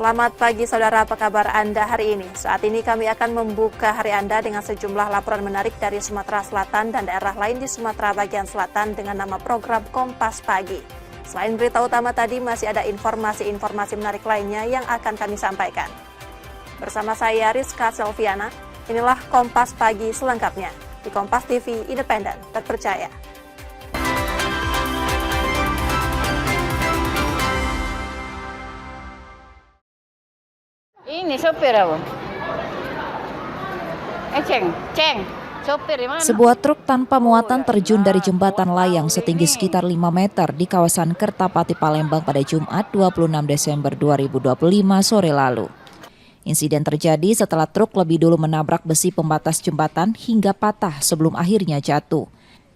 Selamat pagi saudara, apa kabar Anda hari ini? Saat ini kami akan membuka hari Anda dengan sejumlah laporan menarik dari Sumatera Selatan dan daerah lain di Sumatera bagian selatan dengan nama program Kompas Pagi. Selain berita utama tadi, masih ada informasi-informasi menarik lainnya yang akan kami sampaikan. Bersama saya Rizka Selviana, inilah Kompas Pagi selengkapnya di Kompas TV Independen, terpercaya. Ini sopir apa? Ceng. Sopir di mana? Sebuah truk tanpa muatan terjun dari jembatan layang setinggi sekitar 5 meter di kawasan Kertapati, Palembang pada Jumat 26 Desember 2025 sore lalu. Insiden terjadi setelah truk lebih dulu menabrak besi pembatas jembatan hingga patah sebelum akhirnya jatuh.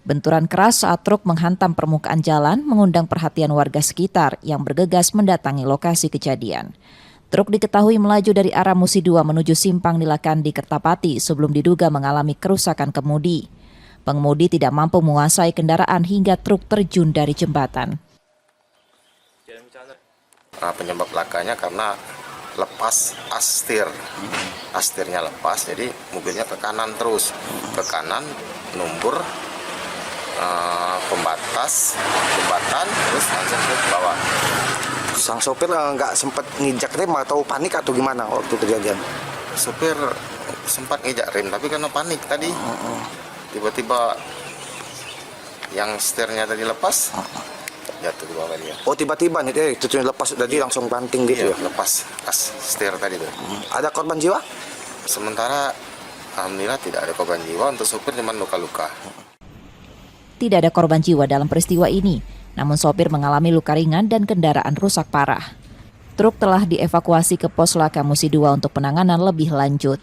Benturan keras saat truk menghantam permukaan jalan mengundang perhatian warga sekitar yang bergegas mendatangi lokasi kejadian. Truk diketahui melaju dari arah Musi 2 menuju simpang Nilakandi Kertapati sebelum diduga mengalami kerusakan kemudi. Pengemudi tidak mampu menguasai kendaraan hingga truk terjun dari jembatan. Penyebab lakanya karena lepas astir. Astirnya lepas, jadi mobilnya ke kanan terus. Ke kanan, numbur, pembatas, jembatan, terus langsung ke bawah. Sang sopir nggak sempat nginjak rem atau panik atau gimana waktu kejadian? Sopir sempat nginjak rem, tapi karena panik tadi. Tiba-tiba yang setirnya tadi lepas, jatuh ke bawah dia. Oh tiba-tiba nih, itu lepas jadi langsung banting gitu ya? Lepas setir tadi tuh. Ada korban jiwa? Sementara alhamdulillah tidak ada korban jiwa, untuk sopir cuma luka-luka. Tidak ada korban jiwa dalam peristiwa ini. Namun sopir mengalami luka ringan dan kendaraan rusak parah. Truk telah dievakuasi ke Pos Laka Musi 2 untuk penanganan lebih lanjut.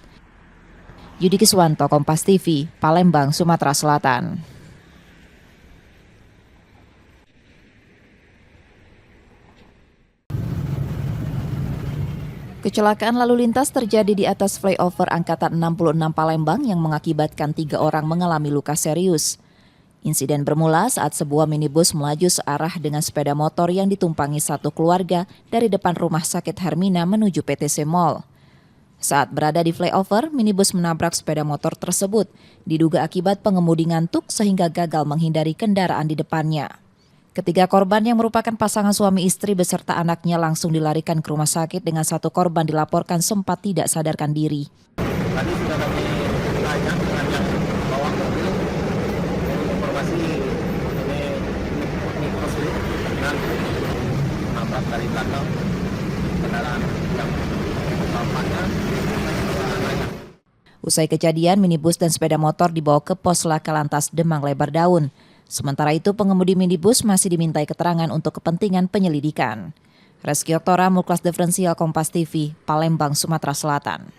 Yudi Kiswanto, Kompas TV, Palembang, Sumatera Selatan. Kecelakaan lalu lintas terjadi di atas flyover Angkatan 66 Palembang yang mengakibatkan 3 orang mengalami luka serius. Insiden bermula saat sebuah minibus melaju searah dengan sepeda motor yang ditumpangi satu keluarga dari depan Rumah Sakit Hermina menuju PTC Mall. Saat berada di flyover, minibus menabrak sepeda motor tersebut, diduga akibat pengemudi ngantuk sehingga gagal menghindari kendaraan di depannya. Ketiga korban yang merupakan pasangan suami istri beserta anaknya langsung dilarikan ke rumah sakit dengan satu korban dilaporkan sempat tidak sadarkan diri. Tadi sudah kami tanya dengan yang bawa mobil. Informasi ini mikroslit dengan nabrak dari belakang kendaraan yang bapaknya. Usai kejadian, minibus dan sepeda motor dibawa ke Pos Laka Lantas Demang Lebar Daun. Sementara itu, pengemudi minibus masih dimintai keterangan untuk kepentingan penyelidikan. Reski Oktora, Mulklas Diferensial, Kompas TV, Palembang, Sumatera Selatan.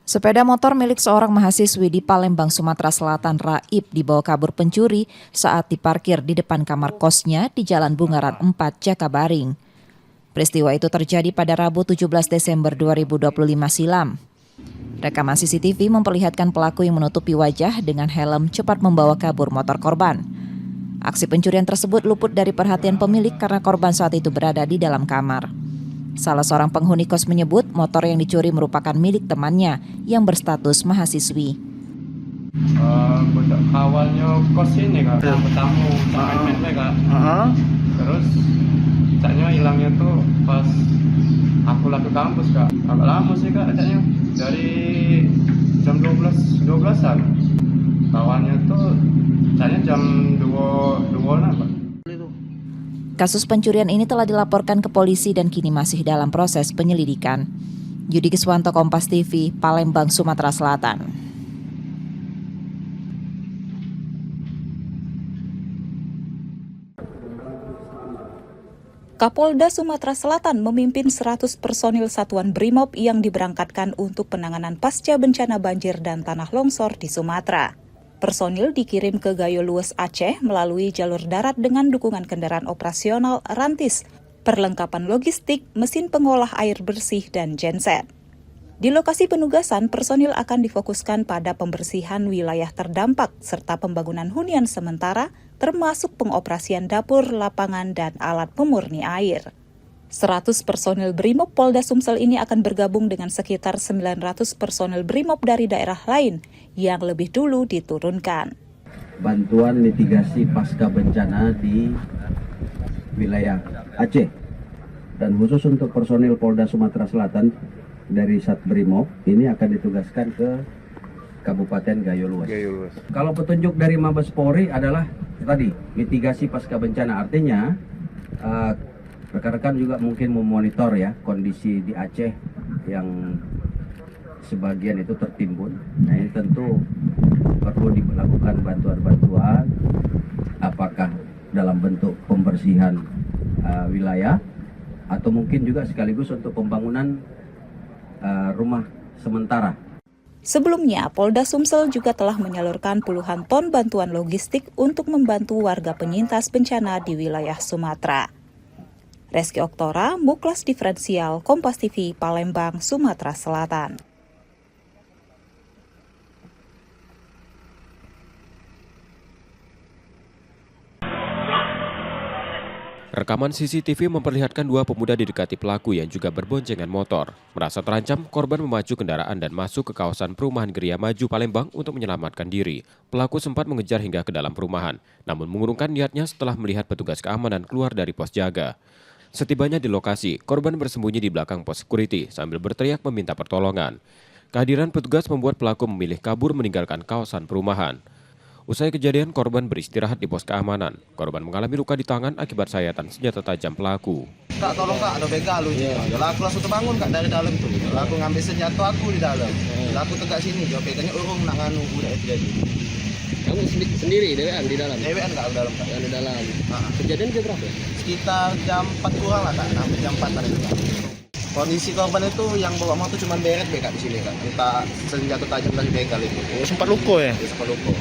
Sepeda motor milik seorang mahasiswi di Palembang, Sumatera Selatan, Raib, dibawa kabur pencuri saat diparkir di depan kamar kosnya di Jalan Bungaran 4, Jakabaring. Peristiwa itu terjadi pada Rabu 17 Desember 2025 silam. Rekaman CCTV memperlihatkan pelaku yang menutupi wajah dengan helm cepat membawa kabur motor korban. Aksi pencurian tersebut luput dari perhatian pemilik karena korban saat itu berada di dalam kamar. Salah seorang penghuni kos menyebut motor yang dicuri merupakan milik temannya yang berstatus mahasiswi. Awalnya kos ini kak, tamu sampai kak. Terus caknya hilangnya tuh pas aku lagi kampus kak. Agak lama sih kak caknya, dari jam 12-an. Kawannya tuh caknya jam 2 kak. Kasus pencurian ini telah dilaporkan ke polisi dan kini masih dalam proses penyelidikan. Yudi Kiswanto, Kompas TV, Palembang, Sumatera Selatan. Kapolda Sumatera Selatan memimpin 100 personil Satuan Brimob yang diberangkatkan untuk penanganan pasca bencana banjir dan tanah longsor di Sumatera. Personil dikirim ke Gayo Lues, Aceh melalui jalur darat dengan dukungan kendaraan operasional Rantis, perlengkapan logistik, mesin pengolah air bersih, dan genset. Di lokasi penugasan, personil akan difokuskan pada pembersihan wilayah terdampak serta pembangunan hunian sementara, termasuk pengoperasian dapur, lapangan, dan alat pemurni air. 100 personil Brimob Polda Sumsel ini akan bergabung dengan sekitar 900 personil Brimob dari daerah lain yang lebih dulu diturunkan. Bantuan mitigasi pasca bencana di wilayah Aceh, dan khusus untuk personil Polda Sumatera Selatan dari Satbrimob ini akan ditugaskan ke Kabupaten Gayo Luas. Kalau petunjuk dari Mabes Polri adalah tadi mitigasi pasca bencana, artinya rekan-rekan juga mungkin memonitor ya kondisi di Aceh yang sebagian itu tertimbun. Nah, ini tentu perlu dilakukan bantuan-bantuan, apakah dalam bentuk pembersihan wilayah atau mungkin juga sekaligus untuk pembangunan rumah sementara. Sebelumnya, Polda Sumsel juga telah menyalurkan puluhan ton bantuan logistik untuk membantu warga penyintas bencana di wilayah Sumatera. Reski Oktora, Muklas Diferensial, Kompas TV, Palembang, Sumatera Selatan. Rekaman CCTV memperlihatkan dua pemuda didekati pelaku yang juga berboncengan motor. Merasa terancam, korban memacu kendaraan dan masuk ke kawasan perumahan Geria Maju Palembang untuk menyelamatkan diri. Pelaku sempat mengejar hingga ke dalam perumahan, namun mengurungkan niatnya setelah melihat petugas keamanan keluar dari pos jaga. Setibanya di lokasi, korban bersembunyi di belakang pos security sambil berteriak meminta pertolongan. Kehadiran petugas membuat pelaku memilih kabur meninggalkan kawasan perumahan. Usai kejadian, korban beristirahat di pos keamanan. Korban mengalami luka di tangan akibat sayatan senjata tajam pelaku. Kak, tolong kak, ada begal lu. Aku langsung terbangun kak dari dalam tuh. Aku ngambil senjata aku di dalam. Aku tegak sini, jauh pegangnya urung nak nganu udah itu jadi. Kamu sendiri dewean di dalam? Dewean kak di dalam kak. Di dalam. Kejadian jam berapa? Sekitar jam 4 kurang lah kak, sampai jam 4 tadi kak. Kondisi korban itu yang bawa motor cuma beret kak di sini kak. Entah senjata tajam dari begal itu. Sempat luko ya? Sempat luko.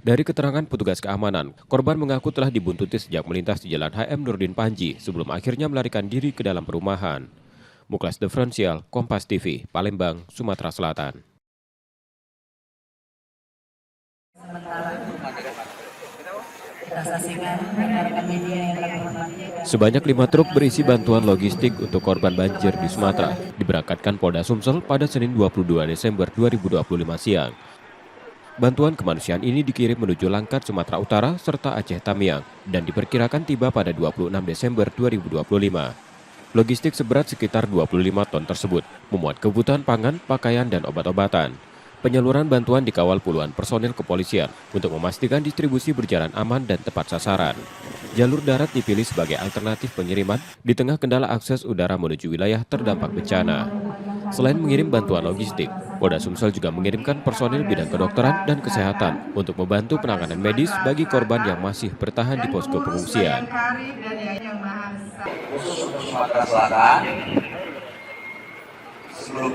Dari keterangan petugas keamanan, korban mengaku telah dibuntuti sejak melintas di Jalan HM Nurdin Panji sebelum akhirnya melarikan diri ke dalam perumahan. Muklas Diferensial, Kompas TV, Palembang, Sumatera Selatan. Sebanyak 5 truk berisi bantuan logistik untuk korban banjir di Sumatera diberangkatkan Polda Sumsel pada Senin 22 Desember 2025 siang. Bantuan kemanusiaan ini dikirim menuju Langkat, Sumatera Utara, serta Aceh Tamiang, dan diperkirakan tiba pada 26 Desember 2025. Logistik seberat sekitar 25 ton tersebut memuat kebutuhan pangan, pakaian, dan obat-obatan. Penyaluran bantuan dikawal puluhan personil kepolisian untuk memastikan distribusi berjalan aman dan tepat sasaran. Jalur darat dipilih sebagai alternatif pengiriman di tengah kendala akses udara menuju wilayah terdampak bencana. Selain mengirim bantuan logistik, Polda Sumsel juga mengirimkan personil bidang kedokteran dan kesehatan untuk membantu penanganan medis bagi korban yang masih bertahan di posko pengungsian. Khusus untuk Sumatera Selatan, sebelum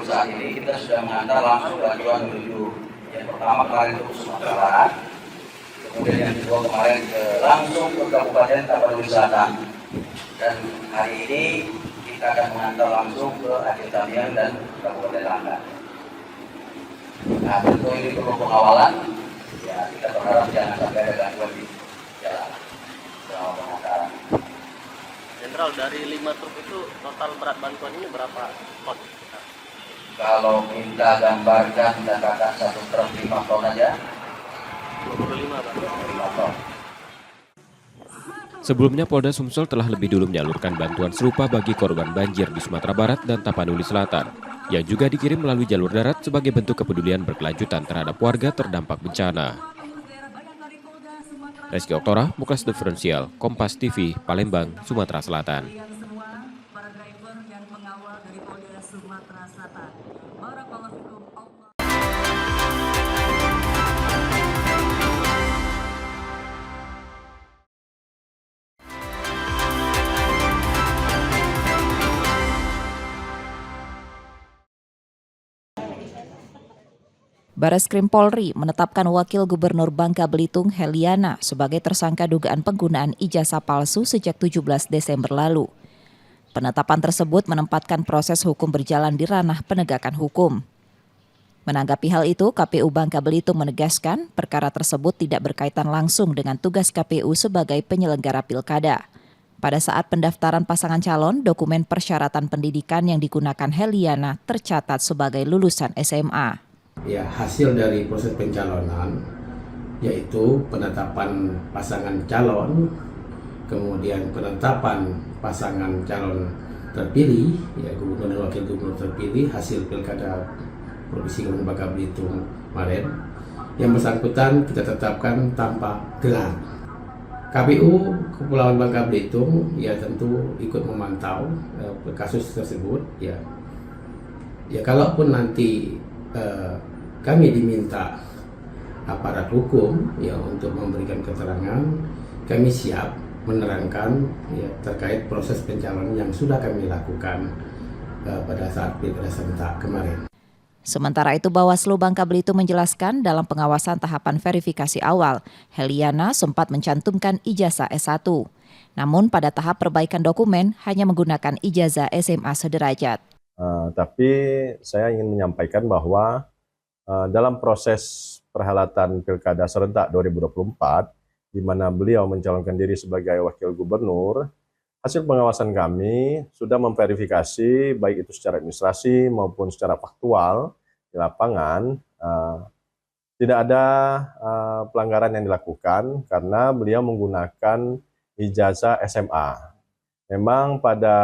saat ini kita sudah mengantar langsung bantuan menuju yang pertama kemarin itu Sumatera Barat, kemudian yang kedua kemarin langsung ke Kabupaten Tapanuli Selatan, dan hari ini kita akan mengantar langsung ke Aceh Tamiang dan Kabupaten Langkat. Nah, tentu ini perlu pengawalan, ya kita berharap jangan sampai ada gangguan di jalan selama pengantaran. Jenderal, dari 5 truk itu total berat bantuan ini berapa ton? Kalau kita gambarkan dan katakan 1 truk 5 ton aja, 25 Pak. 5 ton. Sebelumnya, Polda Sumsel telah lebih dulu menyalurkan bantuan serupa bagi korban banjir di Sumatera Barat dan Tapanuli Selatan, yang juga dikirim melalui jalur darat sebagai bentuk kepedulian berkelanjutan terhadap warga terdampak bencana. Reski Oktora, Muklas Diferensial, Kompas TV, Palembang, Sumatera Selatan. Bareskrim Polri menetapkan Wakil Gubernur Bangka Belitung Heliana sebagai tersangka dugaan penggunaan ijazah palsu sejak 17 Desember lalu. Penetapan tersebut menempatkan proses hukum berjalan di ranah penegakan hukum. Menanggapi hal itu, KPU Bangka Belitung menegaskan perkara tersebut tidak berkaitan langsung dengan tugas KPU sebagai penyelenggara pilkada. Pada saat pendaftaran pasangan calon, dokumen persyaratan pendidikan yang digunakan Heliana tercatat sebagai lulusan SMA. Ya, hasil dari proses pencalonan yaitu penetapan pasangan calon, kemudian penetapan pasangan calon terpilih, ya gubernur dan wakil gubernur terpilih hasil pilkada Provinsi Kabupaten Bangka Belitung kemarin. Yang bersangkutan kita tetapkan tanpa gelar. KPU Kepulauan Bangka Belitung ya tentu ikut memantau kasus tersebut. Ya kalaupun nanti kami diminta aparat hukum ya untuk memberikan keterangan, kami siap menerangkan ya terkait proses pencalonan yang sudah kami lakukan pada saat pilkada serentak kemarin. Sementara itu, Bawaslu Bangka Belitung menjelaskan dalam pengawasan tahapan verifikasi awal, Heliana sempat mencantumkan ijazah S1. Namun pada tahap perbaikan dokumen hanya menggunakan ijazah SMA sederajat. Tapi saya ingin menyampaikan bahwa dalam proses perhelatan Pilkada Serentak 2024, di mana beliau mencalonkan diri sebagai wakil gubernur, hasil pengawasan kami sudah memverifikasi baik itu secara administrasi maupun secara faktual di lapangan, tidak ada pelanggaran yang dilakukan karena beliau menggunakan ijazah SMA. Memang pada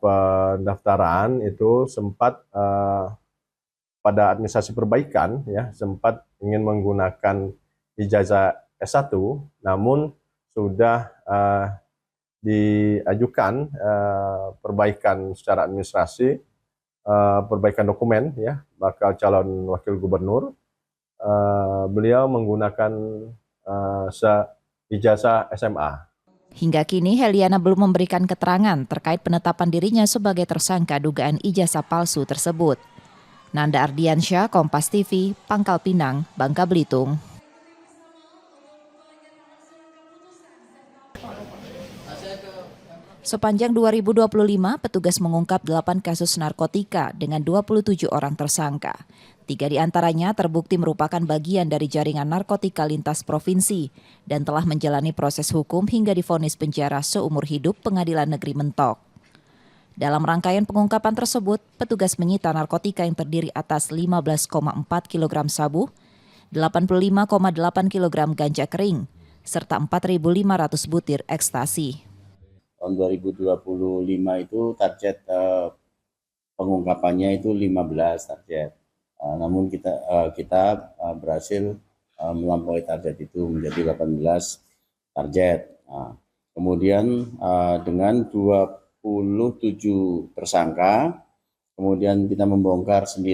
pendaftaran itu sempat pada administrasi perbaikan ya sempat ingin menggunakan ijazah S1, namun sudah diajukan perbaikan secara administrasi, perbaikan dokumen ya bakal calon wakil gubernur. Beliau menggunakan ijazah SMA. Hingga kini Heliana belum memberikan keterangan terkait penetapan dirinya sebagai tersangka dugaan ijazah palsu tersebut. Nanda Ardiansyah, Kompas TV, Pangkal Pinang, Bangka Belitung. Sepanjang 2025, petugas mengungkap 8 kasus narkotika dengan 27 orang tersangka. 3 diantaranya terbukti merupakan bagian dari jaringan narkotika lintas provinsi dan telah menjalani proses hukum hingga divonis penjara seumur hidup Pengadilan Negeri Mentok. Dalam rangkaian pengungkapan tersebut, petugas menyita narkotika yang terdiri atas 15,4 kg sabu, 85,8 kg ganja kering, serta 4.500 butir ekstasi. Tahun 2025 itu target pengungkapannya itu 15 target. Namun kita berhasil melampaui target itu menjadi 18 target. Kemudian dengan 27 tersangka, kemudian kita membongkar 9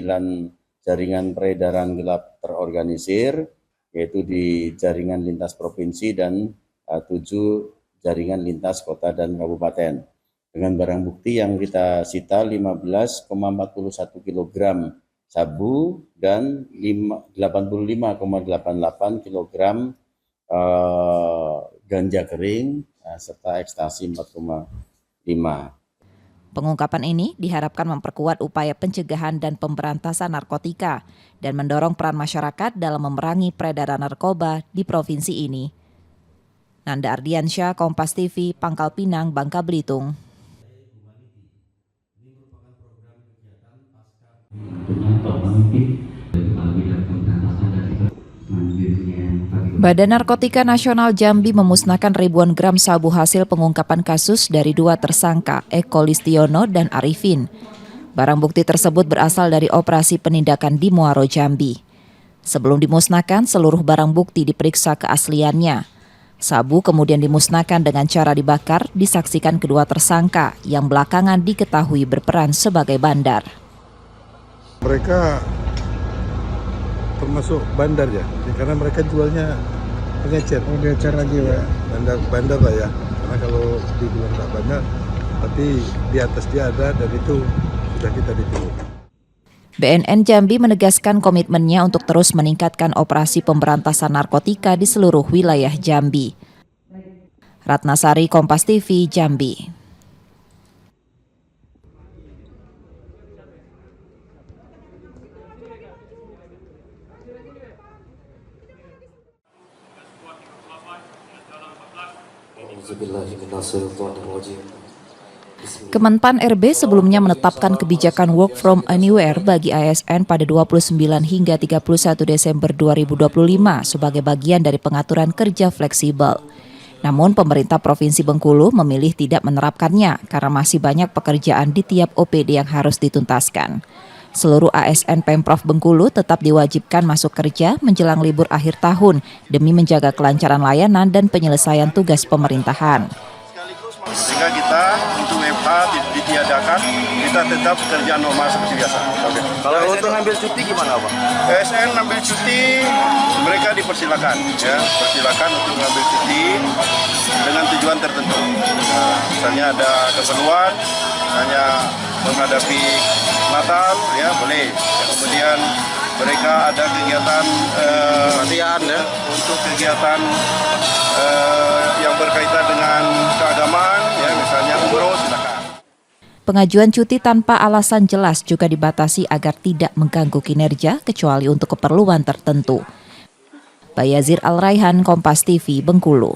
jaringan peredaran gelap terorganisir, yaitu di jaringan lintas provinsi dan 7 jaringan lintas kota dan kabupaten. Dengan barang bukti yang kita sita 15,41 kg sabu dan 85,88 kg ganja kering serta ekstasi 4,5. Pengungkapan ini diharapkan memperkuat upaya pencegahan dan pemberantasan narkotika dan mendorong peran masyarakat dalam memerangi peredaran narkoba di provinsi ini. Nanda Ardiansyah, Kompas TV, Pangkal Pinang, Bangka Belitung. Badan Narkotika Nasional Jambi memusnahkan ribuan gram sabu hasil pengungkapan kasus dari 2 tersangka, Eko Listiono dan Arifin. Barang bukti tersebut berasal dari operasi penindakan di Muaro, Jambi. Sebelum dimusnahkan, seluruh barang bukti diperiksa keasliannya. Sabu kemudian dimusnahkan dengan cara dibakar, disaksikan kedua tersangka yang belakangan diketahui berperan sebagai bandar. Mereka termasuk bandar ya, karena mereka jualnya pengecer. Oh, pengecer lagi ya. Bandar lah ya, karena kalau dibilang tak bandar, tapi di atas dia ada dan itu sudah kita ditiru. BNN Jambi menegaskan komitmennya untuk terus meningkatkan operasi pemberantasan narkotika di seluruh wilayah Jambi. Ratnasari, Kompas TV, Jambi. Kemenpan RB sebelumnya menetapkan kebijakan work from anywhere bagi ASN pada 29 hingga 31 Desember 2025 sebagai bagian dari pengaturan kerja fleksibel. Namun pemerintah Provinsi Bengkulu memilih tidak menerapkannya karena masih banyak pekerjaan di tiap OPD yang harus dituntaskan. Seluruh ASN Pemprov Bengkulu tetap diwajibkan masuk kerja menjelang libur akhir tahun demi menjaga kelancaran layanan dan penyelesaian tugas pemerintahan. Sehingga kita untuk WFH ditiadakan, kita tetap kerja normal seperti biasa. Oke. Kalau untuk ngambil cuti gimana, Pak? ASN ngambil cuti, mereka dipersilakan, ya, persilakan untuk ngambil cuti dengan tujuan tertentu. Nah, misalnya ada keperluan, hanya menghadapi Natal, ya boleh. Kemudian mereka ada kegiatan latihan, ya, untuk kegiatan yang berkaitan dengan keagamaan, ya misalnya umroh, silakan. Pengajuan cuti tanpa alasan jelas juga dibatasi agar tidak mengganggu kinerja kecuali untuk keperluan tertentu. Bayazir Al-Raihan, Kompas TV, Bengkulu.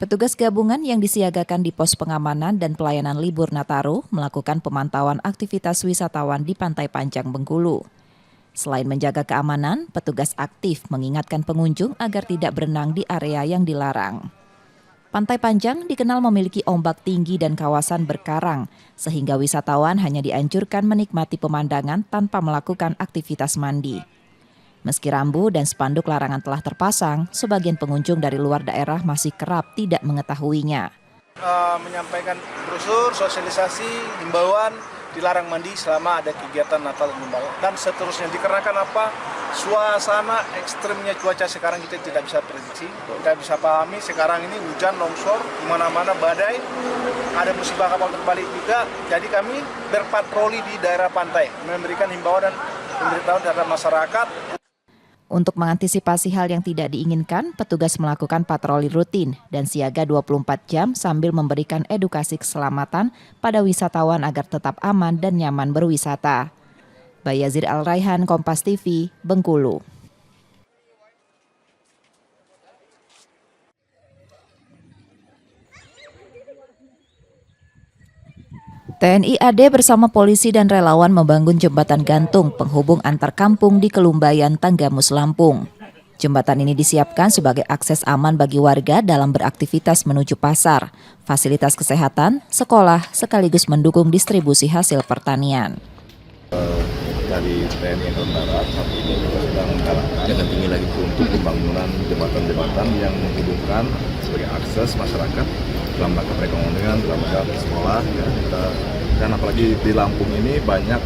Petugas gabungan yang disiagakan di pos pengamanan dan pelayanan libur Nataru melakukan pemantauan aktivitas wisatawan di Pantai Panjang, Bengkulu. Selain menjaga keamanan, petugas aktif mengingatkan pengunjung agar tidak berenang di area yang dilarang. Pantai Panjang dikenal memiliki ombak tinggi dan kawasan berkarang, sehingga wisatawan hanya dianjurkan menikmati pemandangan tanpa melakukan aktivitas mandi. Meski rambu dan spanduk larangan telah terpasang, sebagian pengunjung dari luar daerah masih kerap tidak mengetahuinya. Menyampaikan brosur, sosialisasi, himbauan, dilarang mandi selama ada kegiatan Natal dan seterusnya. Dikarenakan apa? Suasana ekstrimnya cuaca sekarang kita tidak bisa prediksi, tidak bisa pahami. Sekarang ini hujan, longsor, di mana-mana badai, ada musibah kapal terbalik juga. Jadi kami berpatroli di daerah pantai, memberikan himbauan dan pemberitahuan terhadap masyarakat. Untuk mengantisipasi hal yang tidak diinginkan, petugas melakukan patroli rutin dan siaga 24 jam sambil memberikan edukasi keselamatan pada wisatawan agar tetap aman dan nyaman berwisata. Bayazir Al-Raihan, Kompas TV, Bengkulu. TNI AD bersama polisi dan relawan membangun jembatan gantung penghubung antar kampung di Kelumbayan, Tanggamus, Lampung. Jembatan ini disiapkan sebagai akses aman bagi warga dalam beraktivitas menuju pasar, fasilitas kesehatan, sekolah, sekaligus mendukung distribusi hasil pertanian. Dari TNI Angkatan Darat saat ini juga sedang jaga tinggi lagi untuk pembangunan jembatan-jembatan yang menghubungkan sebagai akses masyarakat dalam rangka perekonomian, dalam rangka sekolah, ya. Dan apalagi di Lampung ini banyak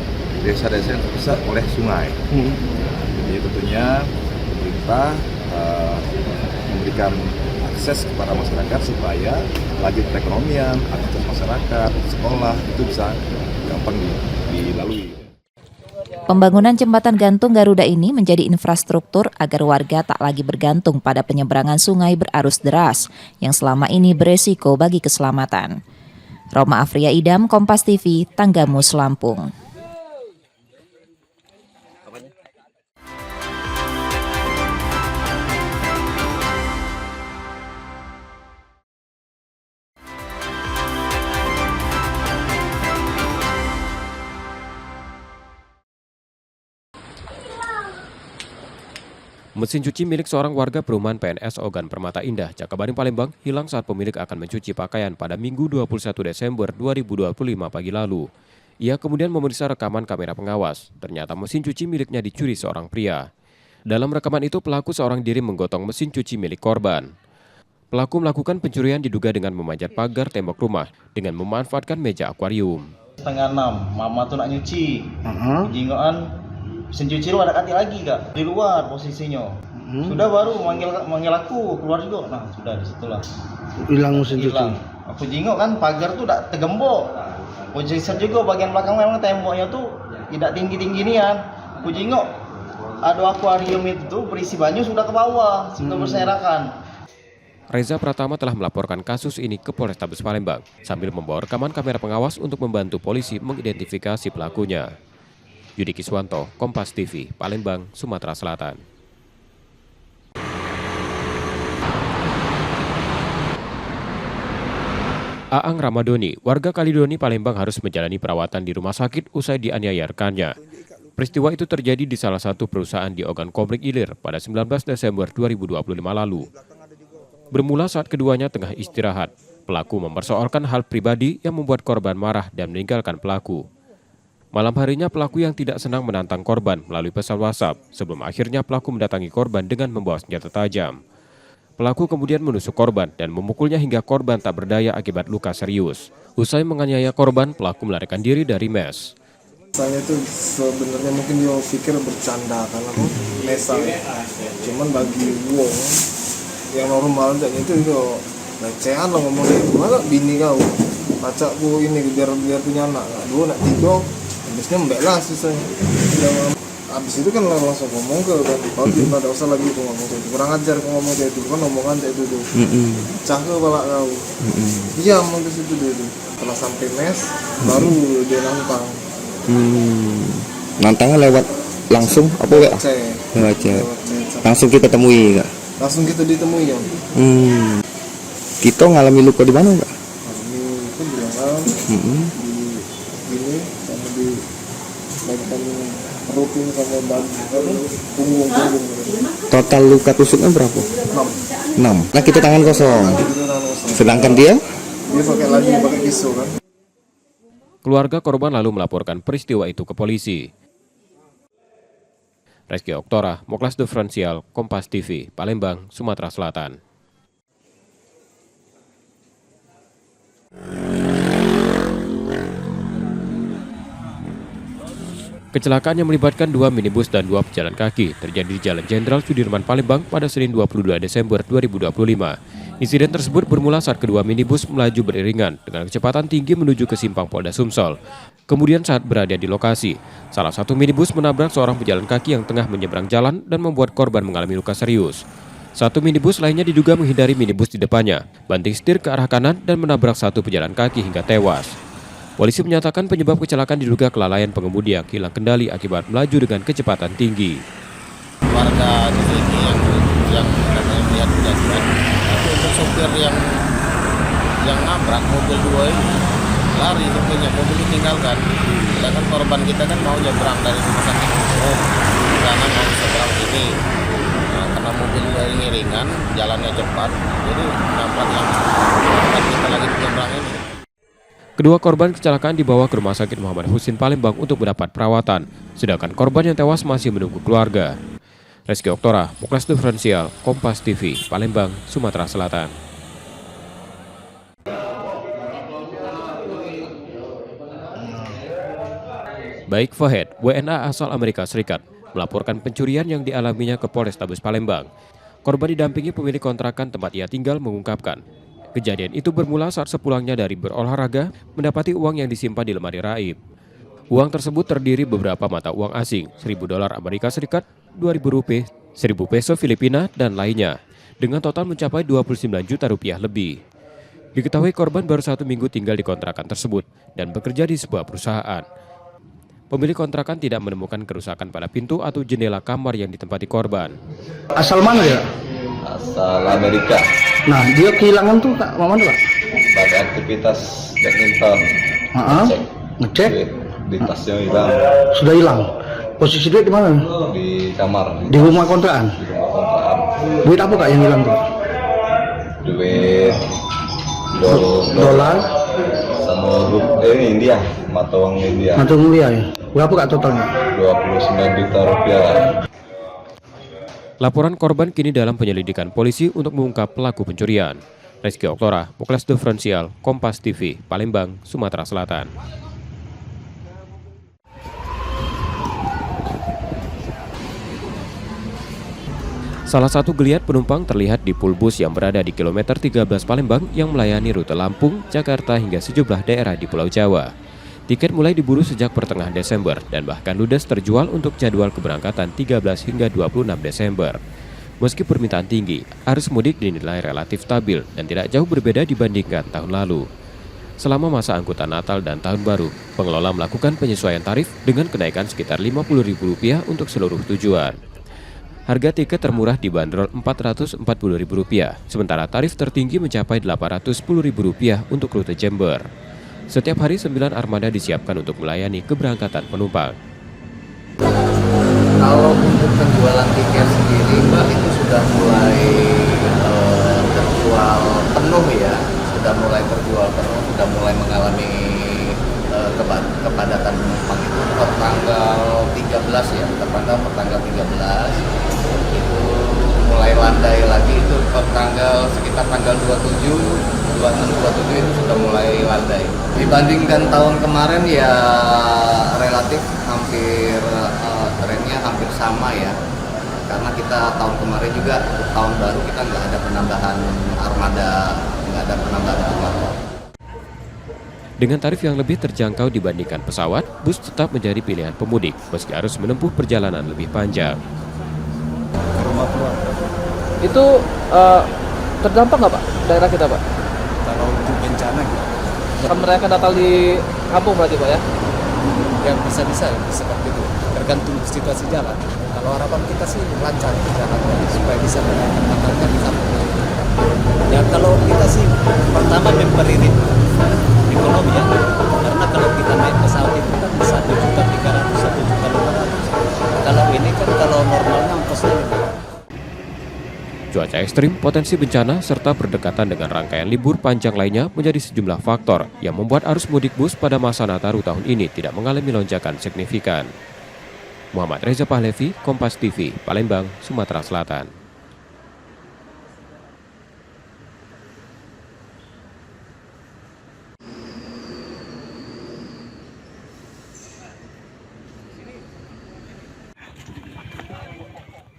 desa-desa yang terpisah oleh sungai. Jadi tentunya pemerintah memberikan akses kepada masyarakat supaya laju perekonomian, akses masyarakat, sekolah itu bisa gampang dilalui. Pembangunan jembatan gantung Garuda ini menjadi infrastruktur agar warga tak lagi bergantung pada penyeberangan sungai berarus deras yang selama ini beresiko bagi keselamatan. Roma Afria Idam, Kompas TV, Tanggamus, Lampung. Mesin cuci milik seorang warga perumahan PNS Ogan Permata Indah, Jakabaring, Palembang hilang saat pemilik akan mencuci pakaian pada Minggu 21 Desember 2025 pagi lalu. Ia kemudian memeriksa rekaman kamera pengawas. Ternyata mesin cuci miliknya dicuri seorang pria. Dalam rekaman itu pelaku seorang diri menggotong mesin cuci milik korban. Pelaku melakukan pencurian diduga dengan memanjat pagar tembok rumah dengan memanfaatkan meja akuarium. Setengah 6, mama tuh nak nyuci. Jinggoan mesin cuci lu ada kati lagi kak, di luar posisinya. Sudah baru manggil aku keluar juga. Nah sudah disitulah hilang mesin cuci. Aku jingok kan pagar tuh udah tegembok. Posisi juga bagian belakang memang temboknya tuh tidak tinggi-tinggi nian. Ku jengok ada akuarium itu tuh berisi banyu sudah ke bawah, sudah berserakan. Reza Pratama telah melaporkan kasus ini ke Polrestabes Palembang sambil membawa rekaman kamera pengawas untuk membantu polisi mengidentifikasi pelakunya. Yudi Kiswanto, Kompas TV, Palembang, Sumatera Selatan. Aang Ramadoni, warga Kalidoni, Palembang harus menjalani perawatan di rumah sakit usai dianiaya rekannya. Peristiwa itu terjadi di salah satu perusahaan di Ogan Komering Ilir pada 19 Desember 2025 lalu. Bermula saat keduanya tengah istirahat, pelaku mempersoalkan hal pribadi yang membuat korban marah dan meninggalkan pelaku. Malam harinya pelaku yang tidak senang menantang korban melalui pesan WhatsApp sebelum akhirnya pelaku mendatangi korban dengan membawa senjata tajam. Pelaku kemudian menusuk korban dan memukulnya hingga korban tak berdaya akibat luka serius. Usai menganiaya korban, pelaku melarikan diri dari mes. Saya itu sebenarnya mungkin dia pikir bercanda karena mesang. Cuman bagi Wong yang normal dan itu recehan lah ngomongnya. Mana bini kau, pacarku ini biar punya anak. Dua nak tiga, habisnya membela sih saya. Habis itu kan langsung ngomong ke kan, kalau tidak usah lagi aku ngomong itu, kurang ajar aku ngomong itu kan omongan itu tuh, cah ke balak kau, iya ngomong ke situ dulu. Setelah sampai mes, baru dia nantang. Nantangnya lewat langsung apa lewat chat? Langsung kita temui nggak? Langsung kita ditemui ya. Kita ngalami luka di mana nggak? Ini itu di lengan, di ini sama di bagian perut ini sama punggung. Total luka tusuknya berapa? 6. Nah kita tangan kosong. Sedangkan dia? Dia pakai pisau kan. Keluarga korban lalu melaporkan peristiwa itu ke polisi. Reski Oktora, Moklas Diferensial, Kompas TV, Palembang, Sumatera Selatan. Kecelakaan yang melibatkan 2 minibus dan 2 pejalan kaki terjadi di Jalan Jenderal Sudirman, Palembang pada Senin 22 Desember 2025. Insiden tersebut bermula saat kedua minibus melaju beriringan dengan kecepatan tinggi menuju ke simpang Polda Sumsel. Kemudian saat berada di lokasi, salah satu minibus menabrak seorang pejalan kaki yang tengah menyeberang jalan dan membuat korban mengalami luka serius. Satu minibus lainnya diduga menghindari minibus di depannya, banting setir ke arah kanan dan menabrak satu pejalan kaki hingga tewas. Polisi menyatakan penyebab kecelakaan diduga kelalaian pengemudi yang hilang kendali akibat melaju dengan kecepatan tinggi. Warga di sini yang katanya melihat kejadian, tapi untuk sopir yang nabrak mobil 2 ini lari sopirnya, mobil ditinggalkan. Sedangkan korban kita kan mau nyebrang dari rumah sakit umum karena mau seberang ini. Nah, karena mobil ini ringan, jalannya cepat, jadi nabrak yang korban kita lagi nyebrang ini. Kedua korban kecelakaan dibawa ke Rumah Sakit Muhammad Husin Palembang untuk mendapat perawatan, sedangkan korban yang tewas masih menunggu keluarga. Reski Oktora, Moklas Diferensial, Kompas TV, Palembang, Sumatera Selatan. Baik Fahed, WNA asal Amerika Serikat, melaporkan pencurian yang dialaminya ke Polrestabes Palembang. Korban didampingi pemilik kontrakan tempat ia tinggal mengungkapkan, kejadian itu bermula saat sepulangnya dari berolahraga mendapati uang yang disimpan di lemari raib. Uang tersebut terdiri beberapa mata uang asing, $1.000 Amerika Serikat, Rp2.000, Rp1.000 peso Filipina, dan lainnya, dengan total mencapai Rp29 juta lebih. Diketahui korban baru 1 minggu tinggal di kontrakan tersebut dan bekerja di sebuah perusahaan. Pemilik kontrakan tidak menemukan kerusakan pada pintu atau jendela kamar yang ditempati korban. Asal mana dia? Asal Amerika. Nah, dia kehilangan tuh Kak, mana Pak? Pada aktivitas badminton. Ngecek? Di tasnya hilang. Sudah hilang. Posisi duit di mana? Di kamar. Di rumah kontrakan. Di rumah kontrakan. Duit apa Kak yang hilang tuh? Duit dolar sama India, mata uang India. Mata uang India ya. Berapa Kak totalnya? Rp29 juta. Laporan korban kini dalam penyelidikan polisi untuk mengungkap pelaku pencurian. Reski Oktora, Moklas Diferensial, Kompas TV, Palembang, Sumatera Selatan. Salah satu geliat penumpang terlihat di pool bus yang berada di kilometer 13 Palembang yang melayani rute Lampung, Jakarta hingga sejumlah daerah di Pulau Jawa. Tiket mulai diburu sejak pertengahan Desember dan bahkan ludes terjual untuk jadwal keberangkatan 13 hingga 26 Desember. Meski permintaan tinggi, arus mudik dinilai relatif stabil dan tidak jauh berbeda dibandingkan tahun lalu. Selama masa angkutan Natal dan Tahun Baru, pengelola melakukan penyesuaian tarif dengan kenaikan sekitar Rp50.000 untuk seluruh tujuan. Harga tiket termurah dibanderol Rp440.000, sementara tarif tertinggi mencapai Rp810.000 untuk rute Jember. Setiap hari 9 armada disiapkan untuk melayani keberangkatan penumpang. Kalau untuk penjualan tiket sendiri, Mbak, itu sudah mulai terjual penuh ya, sudah mulai terjual penuh, sudah mulai mengalami kepadatan penumpang itu per tanggal 13 ya, terpantau per tanggal 13 itu mulai landai lagi, itu per tanggal sekitar tanggal 27 itu sudah mulai landai. Dibandingkan tahun kemarin ya relatif hampir trennya hampir sama ya, karena kita tahun kemarin juga untuk tahun baru kita nggak ada penambahan armada, nggak ada penambahan armada. Dengan tarif yang lebih terjangkau dibandingkan pesawat, bus tetap menjadi pilihan pemudik meski harus menempuh perjalanan lebih panjang. Itu terdampak nggak Pak daerah kita Pak? Kalau untuk bencana gitu. Akan merayakan Natal di kampung berarti Pak ya? Ya bisa seperti itu. Tergantung situasi jalan. Kalau harapan kita sih lancar jalannya supaya bisa merayakan Natalnya di kampung. Ya kalau kita sih pertama memperini ekonomi ya. Karena kalau kita naik pesawat itu kan 1.300.000, 1.500.000. Kalau ini kan kalau normalnya ongkosnya lebih. Cuaca ekstrim, potensi bencana, serta berdekatan dengan rangkaian libur panjang lainnya menjadi sejumlah faktor yang membuat arus mudik bus pada masa Nataru tahun ini tidak mengalami lonjakan signifikan. Muhammad Reza Pahlevi, Kompas TV, Palembang, Sumatera Selatan.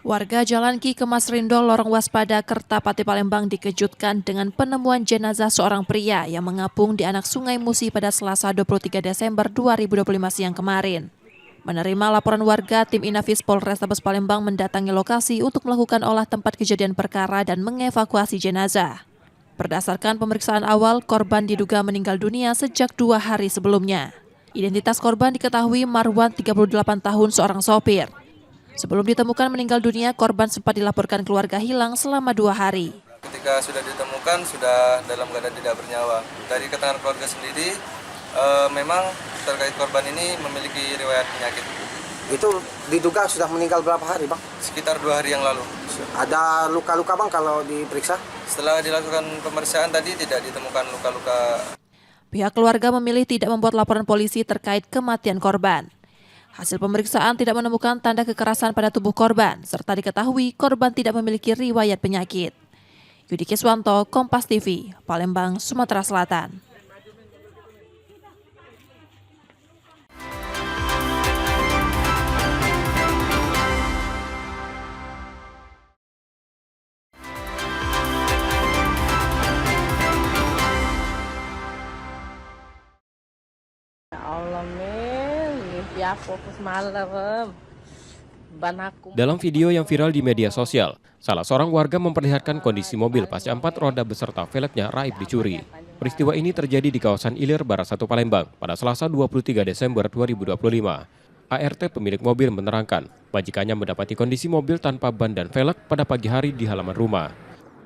Warga Jalan Ki Kemas Rindo, Lorong Waspada, Kertapati, Palembang dikejutkan dengan penemuan jenazah seorang pria yang mengapung di anak Sungai Musi pada Selasa 23 Desember 2025 siang kemarin. Menerima laporan warga, tim Inafis Polrestabes Palembang mendatangi lokasi untuk melakukan olah tempat kejadian perkara dan mengevakuasi jenazah. Berdasarkan pemeriksaan awal, korban diduga meninggal dunia sejak 2 hari sebelumnya. Identitas korban diketahui Marwan, 38 tahun, seorang sopir. Sebelum ditemukan meninggal dunia, korban sempat dilaporkan keluarga hilang selama 2 hari. Ketika sudah ditemukan, sudah dalam keadaan tidak bernyawa. Dari keterangan keluarga sendiri, memang terkait korban ini memiliki riwayat penyakit. Itu diduga sudah meninggal berapa hari, Bang? Sekitar 2 hari yang lalu. Ada luka-luka, Bang, kalau diperiksa? Setelah dilakukan pemeriksaan tadi tidak ditemukan luka-luka. Pihak keluarga memilih tidak membuat laporan polisi terkait kematian korban. Hasil pemeriksaan tidak menemukan tanda kekerasan pada tubuh korban, serta diketahui korban tidak memiliki riwayat penyakit. Yudi Kiswanto, Kompas TV, Palembang, Sumatera Selatan. Fokus malam. Dalam video yang viral di media sosial, salah seorang warga memperlihatkan kondisi mobil pasca 4 roda beserta velgnya raib dicuri. Peristiwa ini terjadi di kawasan Ilir, Barat 1 Palembang pada Selasa 23 Desember 2025. ART pemilik mobil menerangkan, majikannya mendapati kondisi mobil tanpa ban dan velg pada pagi hari di halaman rumah.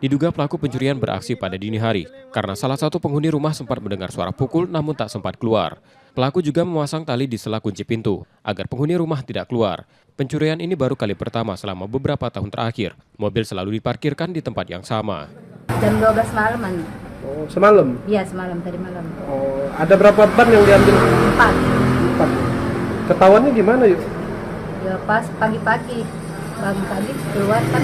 Diduga pelaku pencurian beraksi pada dini hari, karena salah satu penghuni rumah sempat mendengar suara pukul namun tak sempat keluar. Pelaku juga memasang tali di sela kunci pintu, agar penghuni rumah tidak keluar. Pencurian ini baru kali pertama selama beberapa tahun terakhir. Mobil selalu diparkirkan di tempat yang sama. Jam 12 malaman. Oh, semalam? Iya, semalam, tadi malam. Oh, ada berapa ban yang diambil? 4. Ketahuannya gimana yuk? Ya pas pagi-pagi. Pagi keluar kan,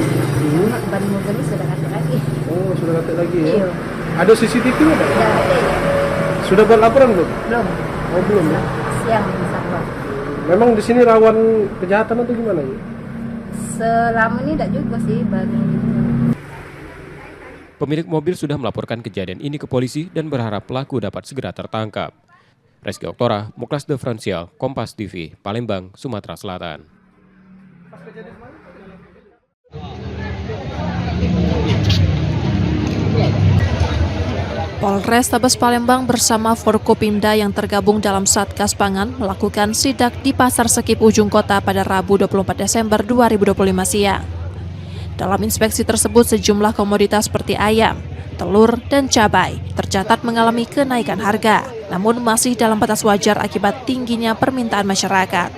ban mobilnya sudah ganti lagi. Oh, sudah ganti lagi ya? Iya. Ada CCTV nggak? Ya, ada ya. Sudah buat laporan belum? Belum. Oh, belum ya? Siang bisa buat. Memang di sini rawan kejahatan atau gimana ya? Selama ini tidak juga sih bagi. Pemilik mobil sudah melaporkan kejadian ini ke polisi dan berharap pelaku dapat segera tertangkap. Reski Oktora, Muklas Diferensial, Kompas TV, Palembang, Sumatera Selatan. Polrestabes Palembang bersama Forkopimda yang tergabung dalam Satgas Pangan melakukan sidak di Pasar Sekip Ujung Kota pada Rabu 24 Desember 2025 siang. Dalam inspeksi tersebut sejumlah komoditas seperti ayam, telur, dan cabai tercatat mengalami kenaikan harga, namun masih dalam batas wajar akibat tingginya permintaan masyarakat.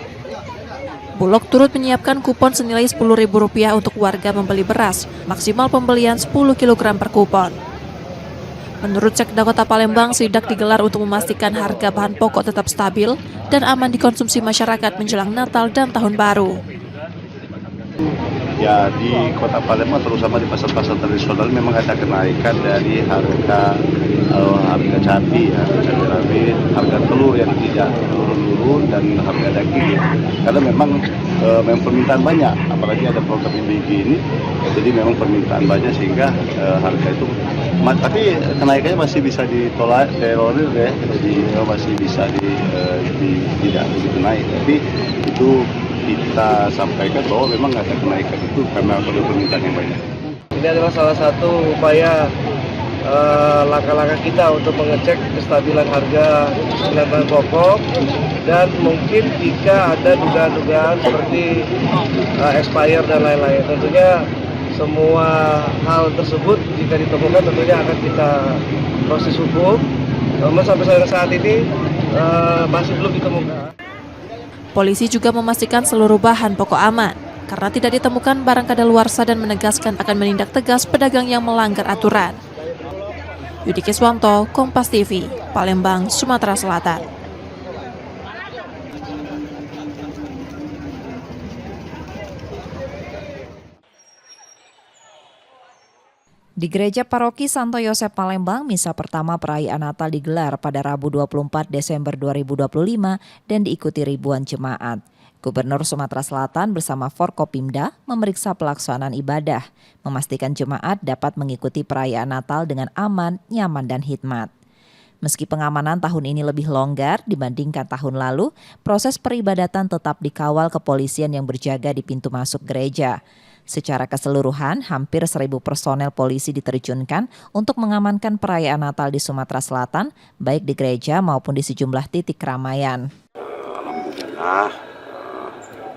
Bulog turut menyiapkan kupon senilai Rp10.000 untuk warga membeli beras, maksimal pembelian 10 kg per kupon. Menurut Sekda Kota Palembang, sidak digelar untuk memastikan harga bahan pokok tetap stabil dan aman dikonsumsi masyarakat menjelang Natal dan Tahun Baru. Ya, di Kota Palembang terutama di pasar-pasar tradisional memang ada kenaikan dari harga cabai, harga rawit, harga telur yang tidak turun dan harga daging. Karena memang permintaan banyak, apalagi ada program IBG ini, jadi memang permintaan banyak sehingga harga itu. Tapi kenaikannya masih bisa ditolerir ya, jadi masih bisa tidak begitu naik. Tapi itu kita sampaikan bahwa memang ada kenaikan itu karena ada permintaan yang banyak. Ini adalah salah satu upaya langkah-langkah kita untuk mengecek kestabilan harga bahan pokok, dan mungkin jika ada dugaan-dugaan seperti expire dan lain-lain, tentunya semua hal tersebut jika ditemukan tentunya akan kita proses hukum. Namun sampai saat ini masih belum ditemukan. Polisi juga memastikan seluruh bahan pokok aman karena tidak ditemukan barang kadaluarsa dan menegaskan akan menindak tegas pedagang yang melanggar aturan. Yudi Kiswanto, Kompas TV, Palembang, Sumatera Selatan. Di Gereja Paroki Santo Yosef Palembang, misa pertama perayaan Natal digelar pada Rabu 24 Desember 2025 dan diikuti ribuan jemaat. Gubernur Sumatera Selatan bersama Forkopimda memeriksa pelaksanaan ibadah, memastikan jemaat dapat mengikuti perayaan Natal dengan aman, nyaman, dan hikmat. Meski pengamanan tahun ini lebih longgar dibandingkan tahun lalu, proses peribadatan tetap dikawal kepolisian yang berjaga di pintu masuk gereja. Secara keseluruhan, hampir 1.000 personel polisi diterjunkan untuk mengamankan perayaan Natal di Sumatera Selatan, baik di gereja maupun di sejumlah titik keramaian. Alhamdulillah,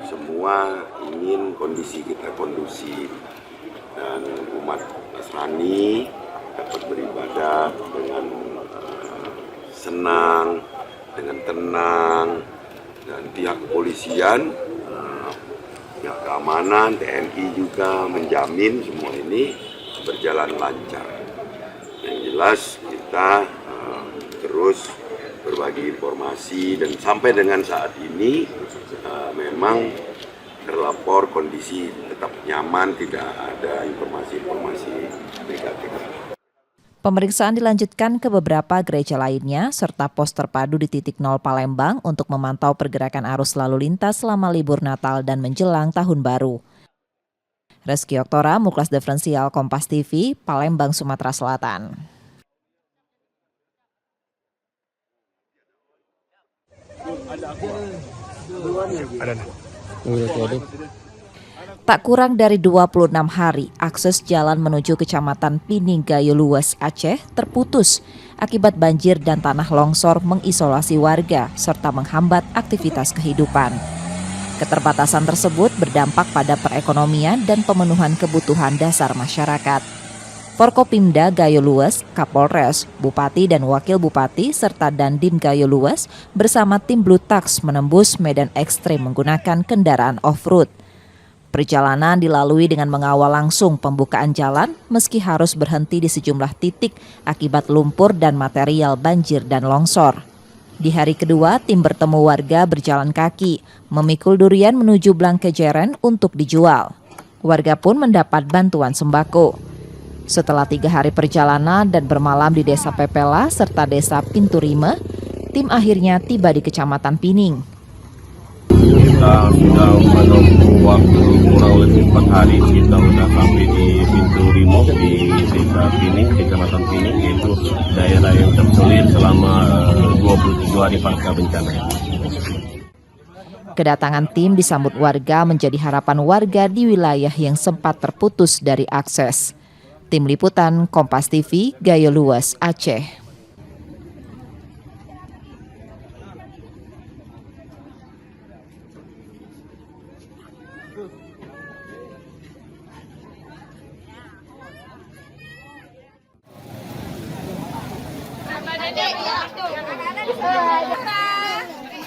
semua ingin kondisi kita kondusif dan umat Nasrani dapat beribadah dengan senang, dengan tenang, dan pihak kepolisian, pihak keamanan, TNI juga menjamin semua ini berjalan lancar. Yang jelas kita terus berbagi informasi dan sampai dengan saat ini memang terlapor kondisi tetap nyaman, tidak ada informasi-informasi negatif. Pemeriksaan dilanjutkan ke beberapa gereja lainnya serta pos terpadu di titik 0 Palembang untuk memantau pergerakan arus lalu lintas selama libur Natal dan menjelang Tahun Baru. Reski Oktora, Muklas Diferensial, Kompas TV, Palembang, Sumatera Selatan. Tak kurang dari 26 hari, akses jalan menuju Kecamatan Pining Gayo Lues, Aceh terputus akibat banjir dan tanah longsor mengisolasi warga serta menghambat aktivitas kehidupan. Keterbatasan tersebut berdampak pada perekonomian dan pemenuhan kebutuhan dasar masyarakat. Forkopimda Gayo Lues, Kapolres, Bupati dan Wakil Bupati serta Dandim Gayo Lues bersama tim Blue Tax menembus medan ekstrem menggunakan kendaraan off-road. Perjalanan dilalui dengan mengawal langsung pembukaan jalan meski harus berhenti di sejumlah titik akibat lumpur dan material banjir dan longsor. Di hari kedua, tim bertemu warga berjalan kaki, memikul durian menuju Blangkejeren untuk dijual. Warga pun mendapat bantuan sembako. Setelah 3 hari perjalanan dan bermalam di Desa Pepela serta Desa Pinturime, tim akhirnya tiba di Kecamatan Pining. Kita sudah menempuh waktu kurang lebih 4 hari. Kita sudah sampai di pintu Rimau di desa Pining, kecamatan Pining, yaitu daerah yang terisolir selama 27 hari pasca bencana. Kedatangan tim disambut warga menjadi harapan warga di wilayah yang sempat terputus dari akses. Tim Liputan Kompas TV, Gayo Luas, Aceh.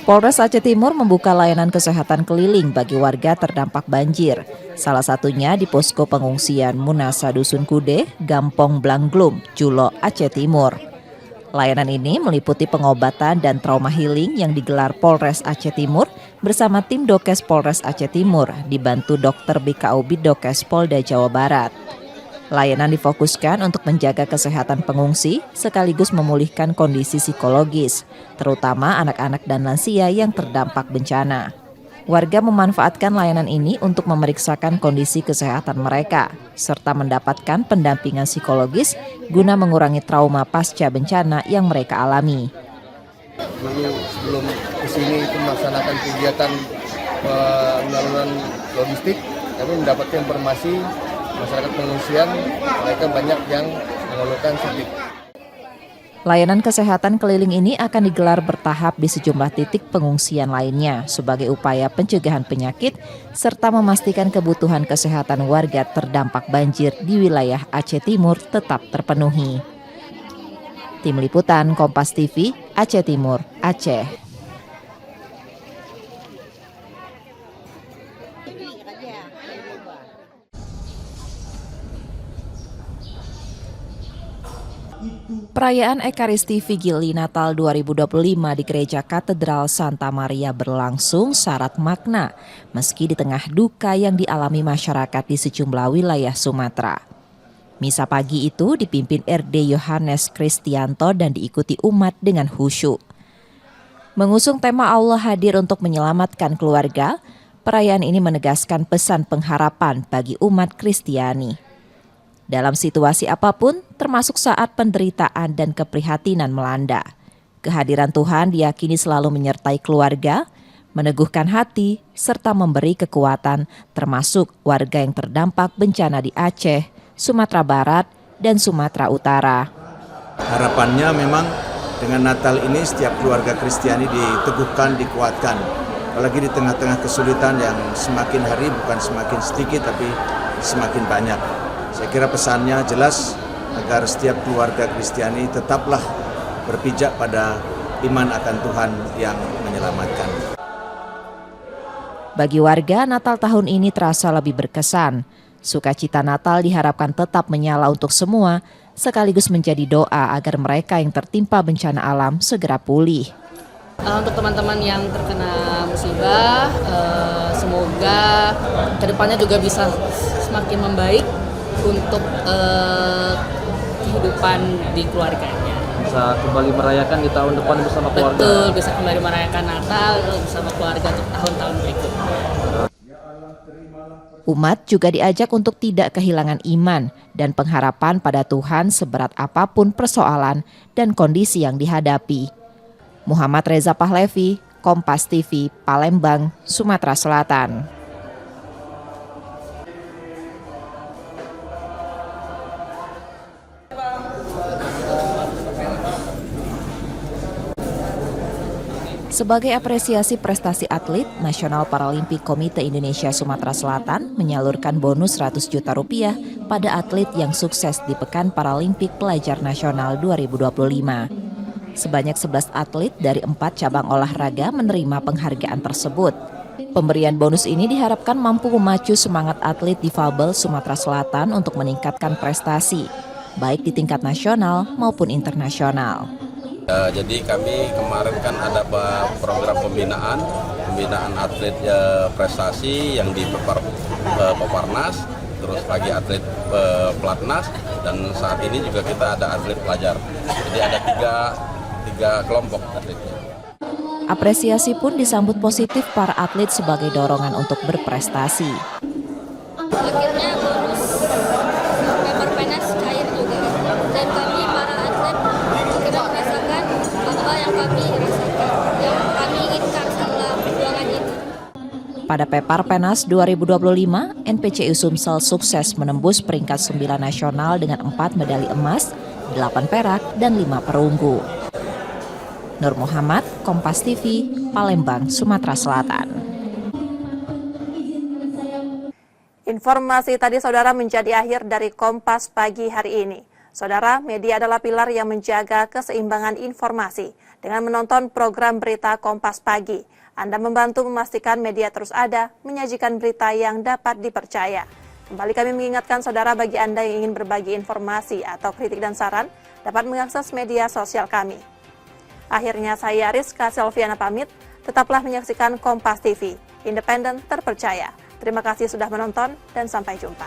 Polres Aceh Timur membuka layanan kesehatan keliling bagi warga terdampak banjir. Salah satunya di posko pengungsian Munasa Dusun Kude, Gampong Blanglum, Julo, Aceh Timur. Layanan ini meliputi pengobatan dan trauma healing yang digelar Polres Aceh Timur bersama tim Dokes Polres Aceh Timur dibantu Dr. BKU Bidokes Polda Jawa Barat. Layanan difokuskan untuk menjaga kesehatan pengungsi sekaligus memulihkan kondisi psikologis, terutama anak-anak dan lansia yang terdampak bencana. Warga memanfaatkan layanan ini untuk memeriksakan kondisi kesehatan mereka, serta mendapatkan pendampingan psikologis guna mengurangi trauma pasca bencana yang mereka alami. Dulu sebelum kesini itu melaksanakan kegiatan penyaluran logistik, kami mendapatkan informasi masyarakat pengungsian, mereka banyak yang mengeluhkan sakit. Layanan kesehatan keliling ini akan digelar bertahap di sejumlah titik pengungsian lainnya sebagai upaya pencegahan penyakit serta memastikan kebutuhan kesehatan warga terdampak banjir di wilayah Aceh Timur tetap terpenuhi. Tim Liputan Kompas TV, Aceh Timur, Aceh. Perayaan Ekaristi Vigili Natal 2025 di Gereja Katedral Santa Maria berlangsung syarat makna, meski di tengah duka yang dialami masyarakat di sejumlah wilayah Sumatera. Misa pagi itu dipimpin RD Yohanes Kristianto dan diikuti umat dengan khusyuk. Mengusung tema Allah hadir untuk menyelamatkan keluarga, perayaan ini menegaskan pesan pengharapan bagi umat Kristiani. Dalam situasi apapun, termasuk saat penderitaan dan keprihatinan melanda, kehadiran Tuhan diyakini selalu menyertai keluarga, meneguhkan hati, serta memberi kekuatan, termasuk warga yang terdampak bencana di Aceh, Sumatera Barat, dan Sumatera Utara. Harapannya memang dengan Natal ini setiap keluarga Kristiani diteguhkan, dikuatkan. Apalagi di tengah-tengah kesulitan yang semakin hari bukan semakin sedikit tapi semakin banyak. Saya kira pesannya jelas agar setiap keluarga Kristiani tetaplah berpijak pada iman akan Tuhan yang menyelamatkan. Bagi warga, Natal tahun ini terasa lebih berkesan. Sukacita Natal diharapkan tetap menyala untuk semua, sekaligus menjadi doa agar mereka yang tertimpa bencana alam segera pulih. Untuk teman-teman yang terkena musibah, semoga kedepannya juga bisa semakin membaik untuk kehidupan di keluarganya. Bisa kembali merayakan di tahun depan bersama keluarga. Betul, bisa kembali merayakan Natal bersama keluarga untuk tahun-tahun berikutnya. Umat juga diajak untuk tidak kehilangan iman dan pengharapan pada Tuhan seberat apapun persoalan dan kondisi yang dihadapi. Muhammad Reza Pahlevi, Kompas TV, Palembang, Sumatera Selatan. Sebagai apresiasi prestasi atlet, National Paralympic Komite Indonesia Sumatera Selatan menyalurkan bonus 100 juta rupiah pada atlet yang sukses di Pekan Paralimpik Pelajar Nasional 2025. Sebanyak 11 atlet dari 4 cabang olahraga menerima penghargaan tersebut. Pemberian bonus ini diharapkan mampu memacu semangat atlet difabel Sumatera Selatan untuk meningkatkan prestasi, baik di tingkat nasional maupun internasional. Jadi kami kemarin kan ada program pembinaan atlet prestasi yang di Peparnas, terus lagi atlet Pelatnas, dan saat ini juga kita ada atlet pelajar. Jadi ada tiga kelompok atletnya. Apresiasi pun disambut positif para atlet sebagai dorongan untuk berprestasi. Akhirnya bonus paper penas cair juga, dan kami para atlet akhirnya merasakan apa yang kami rasakan, yang kami inginkan setelah perjuangan ini. Pada Pepar Penas 2025, NPCU Sumsel sukses menembus peringkat 9 nasional dengan 4 medali emas, 8 perak, dan 5 perunggu. Nur Muhammad, Kompas TV, Palembang, Sumatera Selatan. Informasi tadi saudara menjadi akhir dari Kompas pagi hari ini. Saudara, media adalah pilar yang menjaga keseimbangan informasi. Dengan menonton program berita Kompas Pagi, Anda membantu memastikan media terus ada, menyajikan berita yang dapat dipercaya. Kembali kami mengingatkan saudara, bagi Anda yang ingin berbagi informasi atau kritik dan saran, dapat mengakses media sosial kami. Akhirnya saya Rizka Selviana pamit, tetaplah menyaksikan Kompas TV, independen terpercaya. Terima kasih sudah menonton dan sampai jumpa.